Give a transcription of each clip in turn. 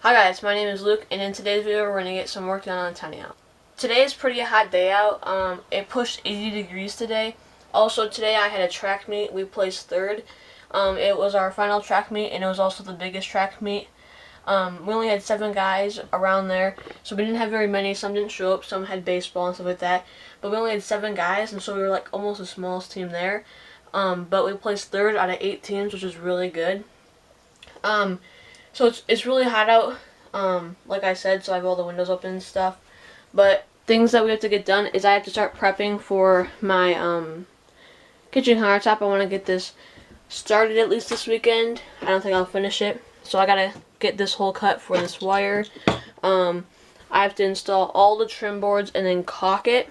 Hi guys, my name is Luke, and in today's video we're going to get some work done on the tiny house. Today is a pretty hot day out. It pushed 80 degrees today. Also today I had a track meet. We placed third. It was our final track meet, and it was also the biggest track meet. We only had 7 guys around there, so we didn't have very many. Some didn't show up, some had baseball and stuff like that. But we only had 7 guys, and so we were like almost the smallest team there. But we placed third out of 8 teams, which is really good. So it's really hot out, like I said, so I have all the windows open and stuff. But things that we have to get done is I have to start prepping for my kitchen countertop. I want to get this started at least this weekend. I don't think I'll finish it, so I gotta get this hole cut for this wire. I have to install all the trim boards and then caulk it,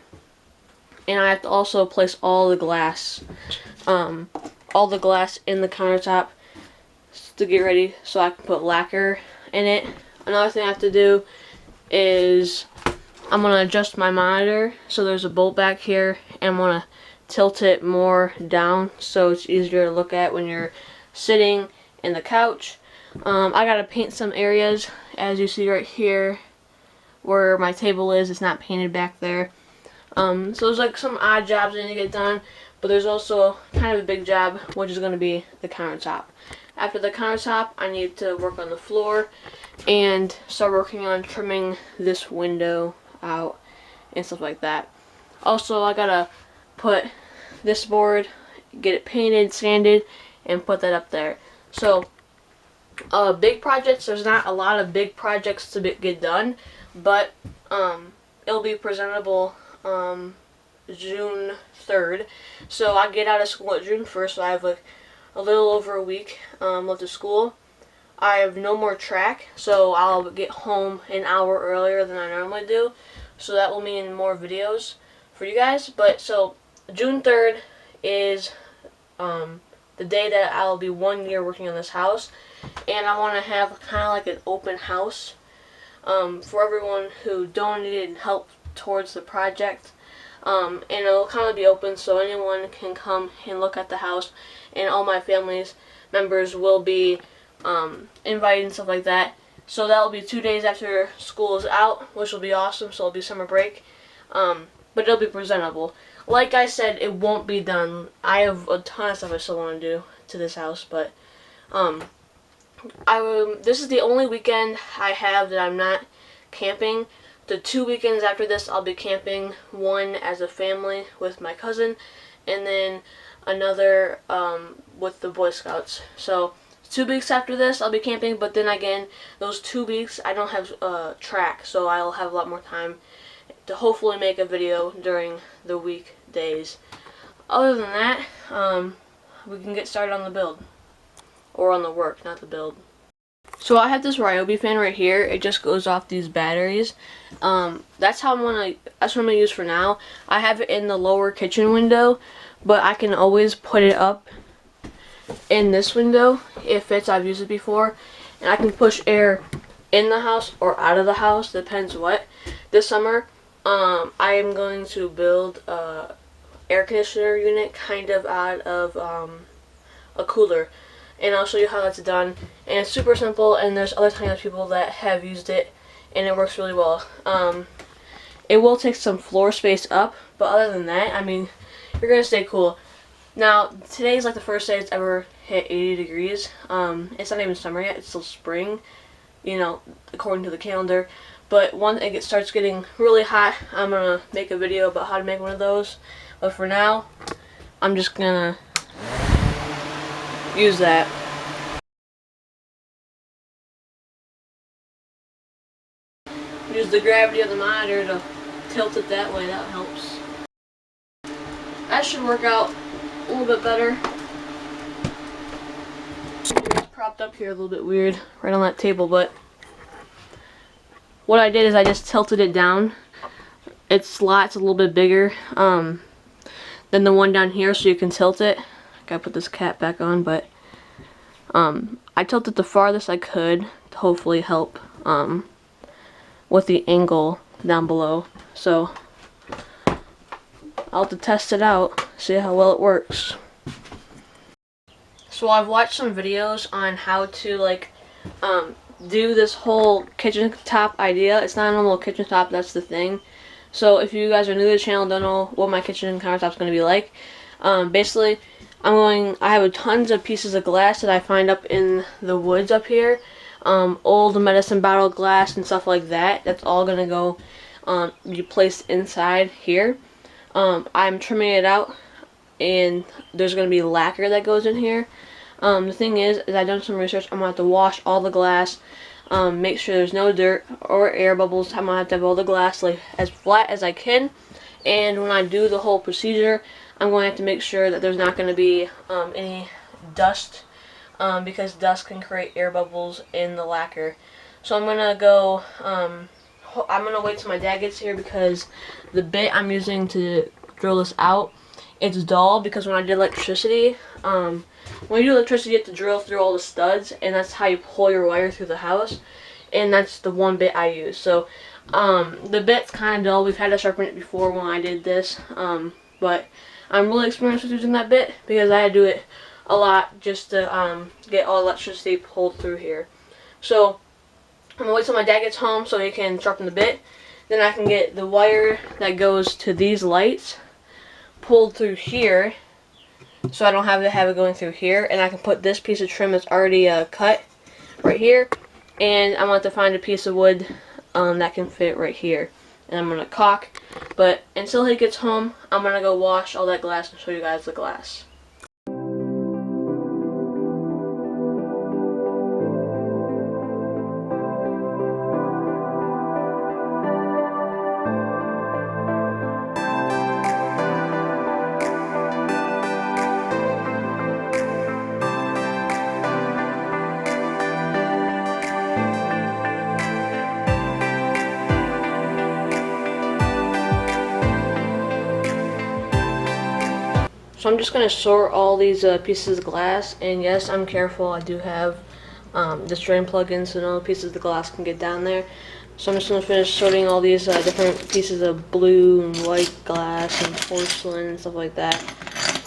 and I have to also place all the glass in the countertop to get ready so I can put lacquer in it. Another thing I have to do is I'm going to adjust my monitor. So there's a bolt back here, and I'm going to tilt it more down so it's easier to look at when you're sitting in the couch. I got to paint some areas, as you see right here where my table is. It's not painted back there. So there's like some odd jobs I need to get done, but there's also kind of a big job, which is going to be the countertop. After the countertop, I need to work on the floor and start working on trimming this window out and stuff like that. Also, I gotta put this board, get it painted, sanded, and put that up there. So, big projects, there's not a lot of big projects to get done, but it'll be presentable June 3rd. So I get out of school at June 1st, so I have like a little over a week left of school. I have no more track, so I'll get home an hour earlier than I normally do, so that will mean more videos for you guys. But so June 3rd is the day that I'll be 1 year working on this house, and I want to have kind of like an open house for everyone who donated and helped towards the project. And it'll kind of be open so anyone can come and look at the house, and all my family's members will be invited and stuff like that. So that will be 2 days after school is out, which will be awesome. So it'll be summer break, but it'll be presentable. Like I said, it won't be done. I have a ton of stuff I still want to do to this house, but this is the only weekend I have that I'm not camping. The 2 weekends after this, I'll be camping. One as a family with my cousin, and then another with the Boy Scouts. So 2 weeks after this, I'll be camping. But then again, those 2 weeks I don't have track, so I'll have a lot more time to hopefully make a video during the weekdays. Other than that, we can get started on the build, or on the work, not the build. So I have this Ryobi fan right here. It just goes off these batteries. That's what I'm gonna use for now. I have it in the lower kitchen window, but I can always put it up in this window if I've used it before, and I can push air in the house or out of the house, depends what. This summer, I am going to build a air conditioner unit kind of out of a cooler. And I'll show you how that's done. And it's super simple, and there's other tiny people that have used it, and it works really well. It will take some floor space up, but other than that, I mean, you're going to stay cool. Now, today's like the first day it's ever hit 80 degrees. It's not even summer yet, it's still spring, you know, according to the calendar. But once it starts getting really hot, I'm going to make a video about how to make one of those. But for now, I'm just going to use that. Use the gravity of the monitor to tilt it that way, that helps. That should work out a little bit better. It's propped up here a little bit weird, right on that table, but what I did is I just tilted it down. Its slot's a little bit bigger than the one down here, so you can tilt it. Gotta put this cap back on, but I tilted the farthest I could to hopefully help with the angle down below. So I'll have to test it out, see how well it works. So I've watched some videos on how to like do this whole kitchen top idea. It's not a normal kitchen top, that's the thing. So if you guys are new to the channel, don't know what my kitchen countertop is going to be like, basically I have tons of pieces of glass that I find up in the woods up here, old medicine bottle glass and stuff like that. That's all going to go be placed inside here. I'm trimming it out, and there's going to be lacquer that goes in here. The thing is I've done some research. I'm going to have to wash all the glass, make sure there's no dirt or air bubbles. I'm going to have to have all the glass like as flat as I can, and when I do the whole procedure, I'm going to have to make sure that there's not going to be any dust, because dust can create air bubbles in the lacquer. So I'm going to go, I'm going to wait till my dad gets here, because the bit I'm using to drill this out, it's dull, because when I did electricity, when you do electricity, you have to drill through all the studs, and that's how you pull your wire through the house, and that's the one bit I use. So the bit's kind of dull. We've had to sharpen it before when I did this, but I'm really experienced with using that bit, because I had to do it a lot just to get all electricity pulled through here. So I'm going to wait till my dad gets home so he can sharpen the bit. Then I can get the wire that goes to these lights pulled through here, so I don't have to have it going through here, and I can put this piece of trim that's already cut right here, and I'm going to have to find a piece of wood that can fit right here, and I'm going to caulk. But until he gets home, I'm going to go wash all that glass and show you guys the glass. So I'm just going to sort all these pieces of glass, and yes, I'm careful. I do have this drain plug in so no pieces of glass can get down there. So I'm just going to finish sorting all these different pieces of blue and white glass and porcelain and stuff like that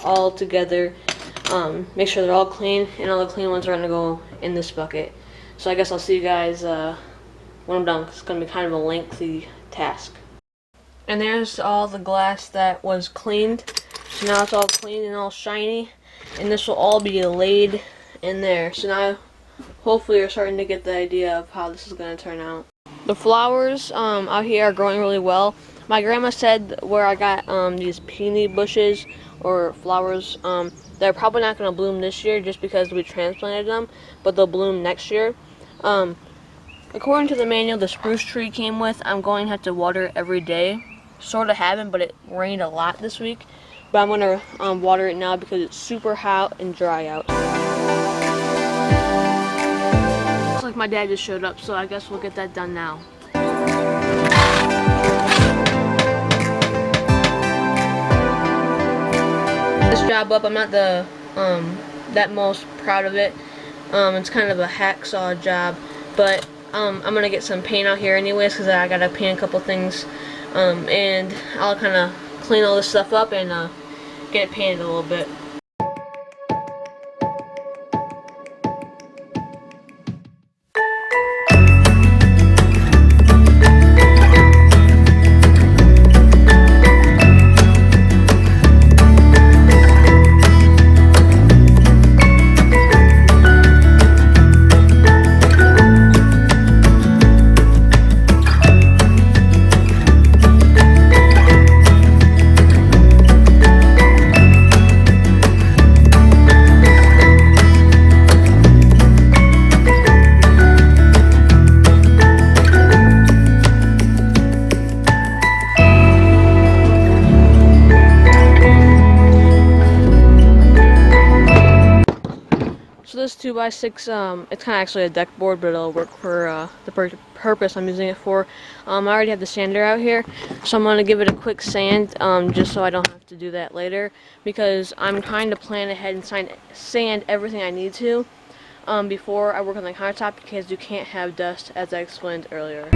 all together. Make sure they're all clean, and all the clean ones are going to go in this bucket. So I guess I'll see you guys when I'm done, 'cause it's going to be kind of a lengthy task. And there's all the glass that was cleaned. So now it's all clean and all shiny, and this will all be laid in there. So now hopefully you're starting to get the idea of how this is going to turn out. The flowers out here are growing really well. My grandma said where I got these peony bushes or flowers, they're probably not going to bloom this year just because we transplanted them, but they'll bloom next year. According to the manual the spruce tree came with, I'm going to have to water it every day. Sort of haven't, but it rained a lot this week. But I'm going to water it now because it's super hot and dry out. Looks like my dad just showed up, so I guess we'll get that done now. This job up, I'm not the that most proud of it. It's kind of a hacksaw job, but I'm going to get some paint out here anyways, because I got to paint a couple things, and I'll kind of clean all this stuff up and get it painted a little bit. So this 2x6, it's kind of actually a deck board, but it'll work for the purpose I'm using it for. I already have the sander out here, so I'm going to give it a quick sand, just so I don't have to do that later, because I'm trying to plan ahead and sand everything I need to before I work on the countertop, because you can't have dust, as I explained earlier.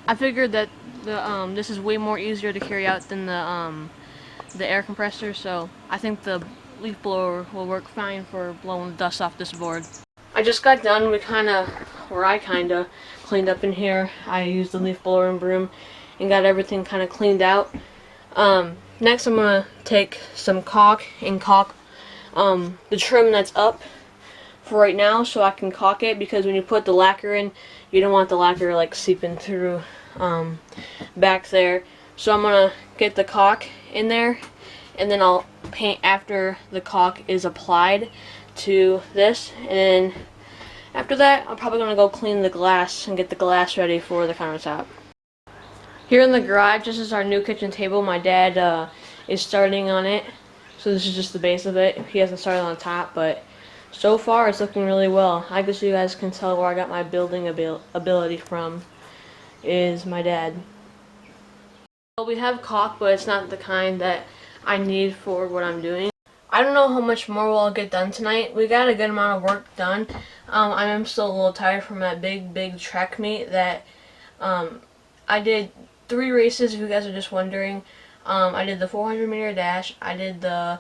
I figured that this is way more easier to carry out than the air compressor, so I think the leaf blower will work fine for blowing the dust off this board. I just got done. I kind of cleaned up in here. I used the leaf blower and broom and got everything kind of cleaned out. Next I'm going to take some caulk and caulk the trim that's up for right now so I can caulk it, because when you put the lacquer in, you don't want the lacquer like seeping through back there. So I'm going to get the caulk in there, and then I'll paint after the caulk is applied to this, and then after that I'm probably going to go clean the glass and get the glass ready for the countertop. Here in the garage, this is our new kitchen table. My dad is starting on it, so this is just the base of it. He hasn't started on the top, but so far it's looking really well. I guess you guys can tell where I got my building ability from is my dad. Well, we have caulk, but it's not the kind that I need for what I'm doing. I don't know how much more we'll get done tonight. We got a good amount of work done. I am still a little tired from that big track meet that I did 3 races, if you guys are just wondering. I did the 400 meter dash, I did the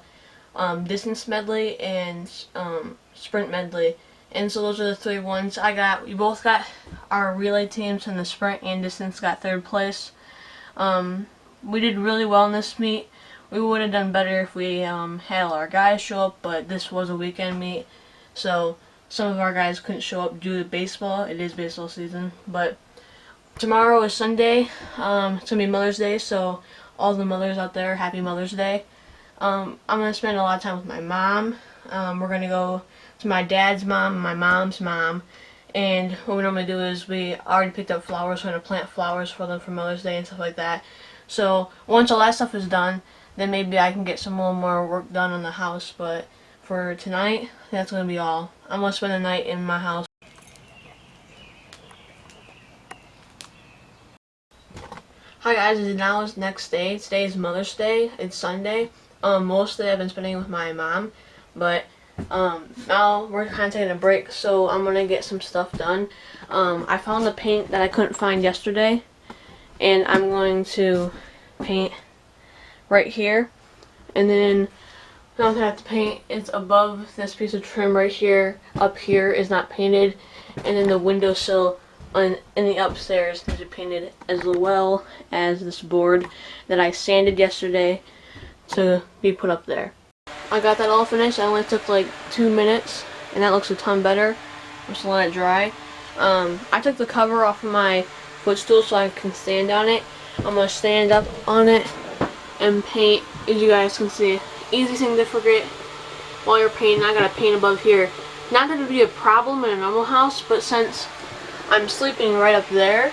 distance medley, and sprint medley. And so those are the 3 ones I got. We both got our relay teams in the sprint and distance got 3rd place. We did really well in this meet. We would have done better if we had all our guys show up, but this was a weekend meet, so some of our guys couldn't show up due to baseball. It is baseball season, but tomorrow is Sunday. It's going to be Mother's Day, so all the mothers out there, happy Mother's Day. I'm going to spend a lot of time with my mom. We're going to go to my dad's mom and my mom's mom, and what we normally do is we already picked up flowers. We're going to plant flowers for them for Mother's Day and stuff like that. So once all that stuff is done, then maybe I can get some little more work done on the house, but for tonight, that's going to be all. I'm going to spend the night in my house. Hi guys, now is next day. Today is Mother's Day. It's Sunday. Mostly I've been spending it with my mom, but now we're kind of taking a break, so I'm going to get some stuff done. I found the paint that I couldn't find yesterday, and I'm going to paint right here, and then now I'm going to have to paint, it's above this piece of trim right here. Up here is not painted, and then the windowsill in the upstairs needs to be painted, as well as this board that I sanded yesterday to be put up there. I got that all finished. I only took like 2 minutes, and that looks a ton better. I'm just gonna let it dry. I took the cover off of my footstool so I can stand on it. I'm gonna stand up on it and paint, as you guys can see. Easy thing to forget while you're painting. I gotta paint above here. Not that it would be a problem in a normal house, but since I'm sleeping right up there,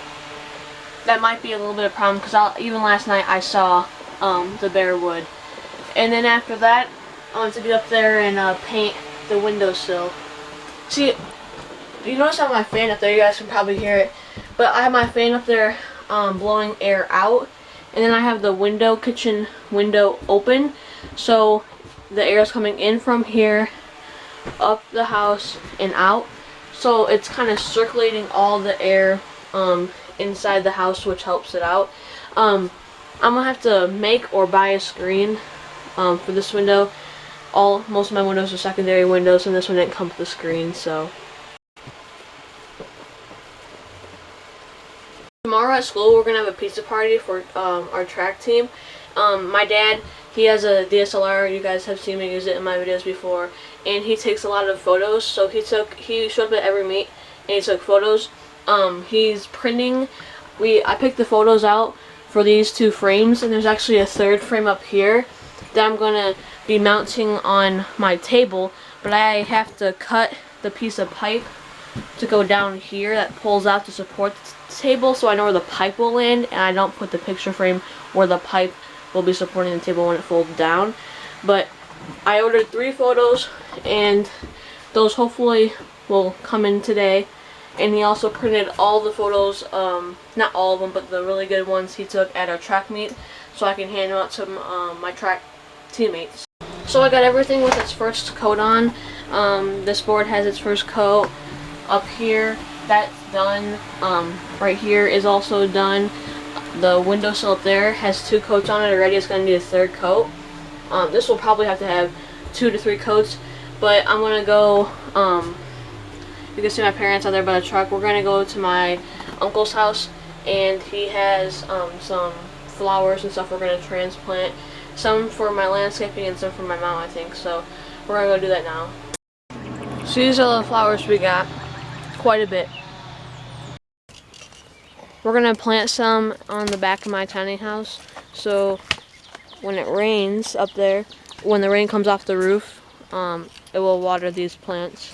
that might be a little bit of a problem, because even last night I saw the bare wood. And then after that, I want to get up there and paint the windowsill. See, you notice I have my fan up there. You guys can probably hear it, but I have my fan up there blowing air out, and then I have the kitchen window open, so the air is coming in from here, up the house, and out. So it's kind of circulating all the air inside the house, which helps it out. I'm gonna have to make or buy a screen for this window. Most of my windows are secondary windows, and this one didn't come with a screen, so. Tomorrow at school, we're gonna have a pizza party for our track team. My dad, he has a DSLR. You guys have seen me use it in my videos before, and he takes a lot of photos. So he showed up at every meet, and he took photos. He's printing. I picked the photos out for these 2 frames, and there's actually a 3rd frame up here that I'm gonna be mounting on my table, but I have to cut the piece of pipe to go down here that pulls out to support the table, so I know where the pipe will land, and I don't put the picture frame where the pipe will be supporting the table when it folds down. But I ordered 3 photos, and those hopefully will come in today. And he also printed all the photos, not all of them, but the really good ones he took at our track meet, so I can hand them out to my track teammates. So I got everything with its first coat on. This board has its first coat up here. that's done. Right here is also done. The windowsill up there has 2 coats on it already. It's going to need a 3rd coat. This will probably have to have 2 to 3 coats, but I'm going to go, you can see my parents out there by the truck. We're going to go to my uncle's house, and he has some flowers and stuff we're going to transplant. Some for my landscaping and some for my mom, I think. So we're going to go do that now. So these are the flowers we got. Quite a bit. We're going to plant some on the back of my tiny house. So when it rains up there, when the rain comes off the roof, it will water these plants.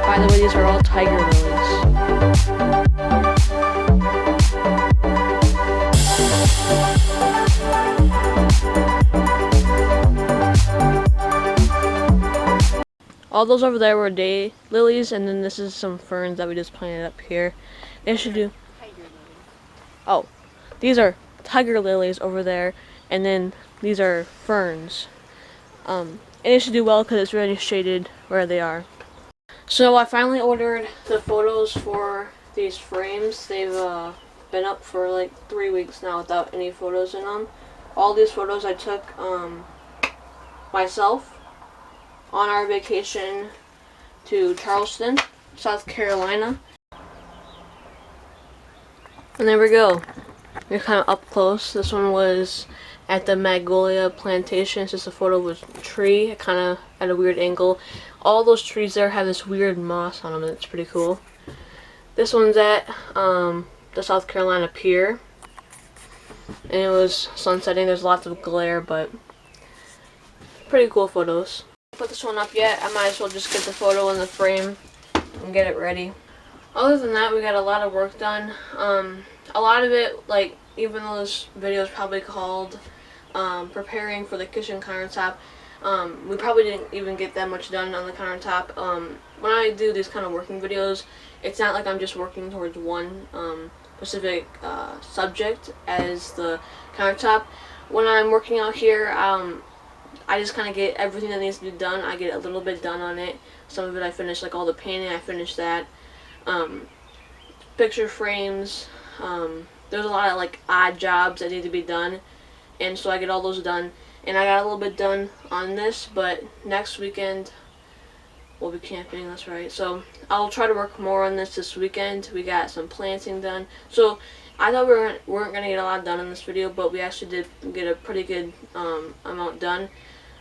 By the way, these are all tiger lilies. All those over there were day lilies, and then this is some ferns that we just planted up here. They should do. Oh, these are tiger lilies over there, and then these are ferns. And it should do well because it's really shaded where they are. So I finally ordered the photos for these frames. They've been up for like 3 weeks now without any photos in them. All these photos I took myself on our vacation to Charleston, South Carolina. And there we go. We're kind of up close. This one was at the Magnolia Plantation. It's just a photo of a tree, kind of at a weird angle. All those trees there have this weird moss on them, and it's pretty cool. This one's at the South Carolina Pier, and it was sunsetting. There's lots of glare, but pretty cool photos. Put this one up yet. I might as well just get the photo in the frame and get it ready. Other than that, we got a lot of work done. A lot of it, like, even though this video is probably called preparing for the kitchen countertop, we probably didn't even get that much done on the countertop. When I do these kind of working videos, it's not like I'm just working towards one specific subject as the countertop. When I'm working out here, I just kind of get everything that needs to be done. I get a little bit done on it. Some of it I finished, like all the painting, I finished that. Picture frames, there's a lot of like odd jobs that need to be done, and so I get all those done. And I got a little bit done on this, but next weekend we'll be camping, that's right. So I'll try to work more on this weekend. We got some planting done. So I thought we weren't going to get a lot done in this video, but we actually did get a pretty good amount done.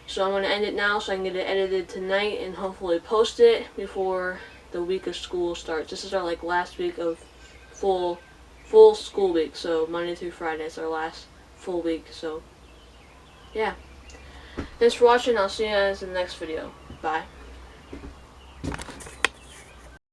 So I'm going to end it now so I can get it edited tonight and hopefully post it before the week of school starts. This is our like last week of full school week, so Monday through Friday is our last full week. So yeah, thanks for watching. I'll see you guys in the next video. Bye.